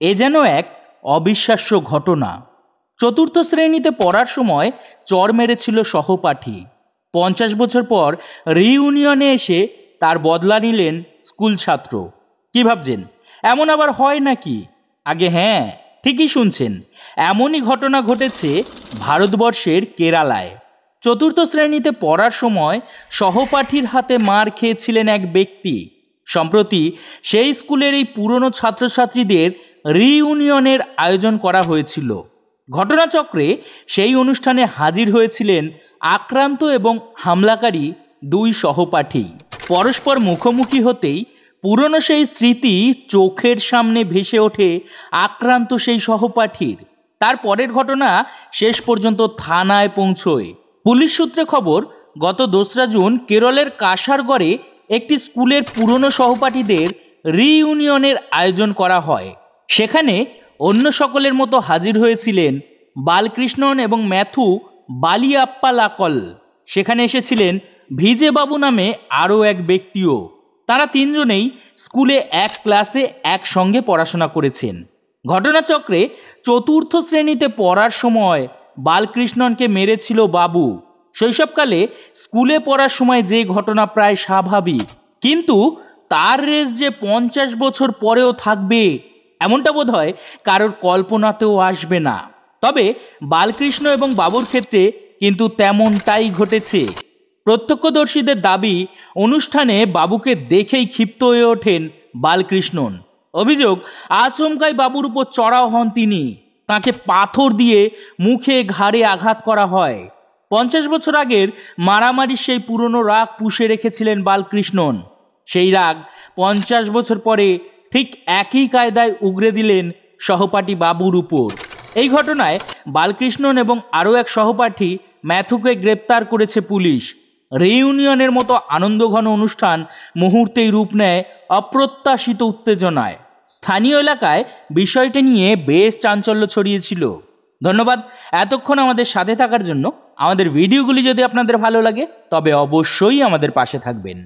এ যেন এক অবিশ্বাস্য ঘটনা। চতুর্থ শ্রেণীতে পড়ার সময় চর মেরেছিল সহপাঠী। 50 বছর পর রিইউনিয়নে এসে তার বদলা নিলেন স্কুল ছাত্র। কি ভাবছেন, এমন আবার হয় নাকি? আগে হ্যাঁ, ঠিকই শুনছেন, এমনই ঘটনা ঘটেছে ভারতবর্ষের কেরালায়। চতুর্থ শ্রেণীতে পড়ার সময় সহপাঠীর হাতে মার খেয়েছিলেন এক ব্যক্তি। সম্প্রতি সেই স্কুলের এই পুরনো ছাত্রছাত্রীদের রিইউনিয়নের আয়োজন করা হয়েছিল। ঘটনাচক্রে সেই অনুষ্ঠানে হাজির হয়েছিলেন আক্রান্ত এবং হামলাকারী দুই সহপাঠী। পরস্পর মুখোমুখি হতেই পুরনো সেই স্মৃতি চোখের সামনে ভেসে ওঠে আক্রান্ত সেই সহপাঠীর। তার পরের ঘটনা শেষ পর্যন্ত থানায় পৌঁছয়। পুলিশ সূত্রে খবর, গত 2রা জুন কেরলের কাসারগড়ে একটি স্কুলের পুরনো সহপাঠীদের রিইউনিয়নের আয়োজন করা হয়। সেখানে অন্য সকলের মতো হাজির হয়েছিলেন বালকৃষ্ণন এবং ম্যাথু বালিয়াপ্পালাকল। সেখানে এসেছিলেন ভিজে বাবু নামে আরও এক ব্যক্তিও। তারা তিনজনেই স্কুলে এক ক্লাসে একসঙ্গে পড়াশোনা করেছেন। ঘটনাচক্রে চতুর্থ শ্রেণীতে পড়ার সময় বালকৃষ্ণনকে মেরেছিল বাবু। শৈশবকালে স্কুলে পড়ার সময় যে ঘটনা প্রায় স্বাভাবিক, কিন্তু তার রেশ যে 50 বছর পরেও থাকবে এমনটা বোধ হয় কারোর কল্পনাতেও আসবে না। তবে বালকৃষ্ণ এবং বাবুর ক্ষেত্রে কিন্তু তেমনটাই ঘটেছে। প্রত্যক্ষদর্শীদের দাবি, অনুষ্ঠানে বাবুকে দেখেই ক্ষিপ্ত হয়ে ওঠেন বালকৃষ্ণন। অভিযোগ, আচমকাই বাবুর উপর চড়াও হন তিনি। তাকে পাথর দিয়ে মুখে ঘাড়ে আঘাত করা হয়। 50 বছর আগের মারামারির সেই পুরনো রাগ পুষে রেখেছিলেন বালকৃষ্ণন। সেই রাগ 50 বছর পরে ঠিক একই কায়দায় উগরে দিলেন সহপাঠী বাবুর উপর। এই ঘটনায় বালকৃষ্ণন এবং আরও এক সহপাঠী ম্যাথুকে গ্রেপ্তার করেছে পুলিশ। রিইউনিয়নের মতো আনন্দঘন অনুষ্ঠান মুহূর্তেই রূপ নেয় অপ্রত্যাশিত উত্তেজনায়। স্থানীয় এলাকায় বিষয়টি নিয়ে বেশ চাঞ্চল্য ছড়িয়েছিল। ধন্যবাদ এতক্ষণ আমাদের সাথে থাকার জন্য। আমাদের ভিডিওগুলি যদি আপনাদের ভালো লাগে তবে অবশ্যই আমাদের পাশে থাকবেন।